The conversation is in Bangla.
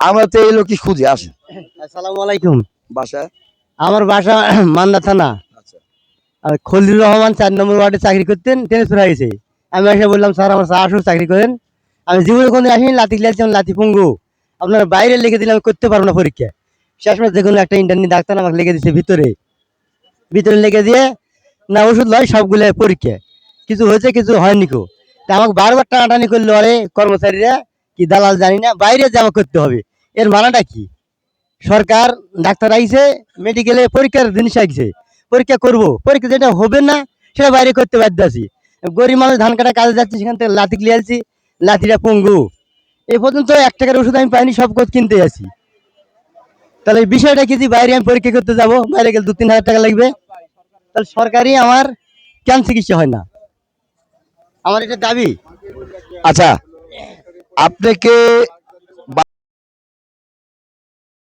আমরা তো এই লোকই খুঁজে আসেন। আসসালামু আলাইকুম। বাসা? আমার বাসা মান্দা থানা। আচ্ছা। আর খলিলুর রহমান 4 নম্বর ওয়ার্ডে চাকরি করতেন, ট্রান্সফার হয়ে গেছে। আমি এসে বললাম, স্যার আমার চা আসুন চাকরি করেন। আমি জীবনে কোনো আসিনি, লাতি খেলেছিলাম, লাতি পঙ্গু। আপনার বাইরে লিখে দিলে আমি করতে পারবো না পরীক্ষা। শেষমেশ যে কোনো একটা ইন্টারনি ডাক্তার আমাকে লিখে দিচ্ছে ভিতরে, ভিতরে লিখে দিয়ে না ওষুধ লয় সবগুলো পরীক্ষা। কিছু হয়েছে কিছু হয়নি কো। তা আমাকে বারবার টানাটানি করলো, আরে কর্মচারীরা কি দালাল জানি না, বাইরে জমা করতে হবে। এর মানাটা কি? সরকার ডাক্তার আইছে, মেডিকেলে পরীক্ষার জিনিস আইছে, পরীক্ষা করব, পরীক্ষা যেটা হবে না সেটা বাইরে করতে বাধ্য আছি। গরিব মানুষ ধান কাটা কাজে যাচ্ছি, সেখান থেকে লাথি ক্লিয়ে আনছি, লাথিটা পঙ্গু। এই পর্যন্ত 1 টাকার ওষুধ আমি পাইনি, সব কিনতে আছি। তাহলে এই বিষয়টা কি, যে বাইরে আমি পরীক্ষা করতে যাব, বাইরে গেলে 2-3 হাজার টাকা লাগবে, তাহলে সরকারি আমার কেন চিকিৎসা হয় না? আমার এটা দাবি। আচ্ছা, আপনাকে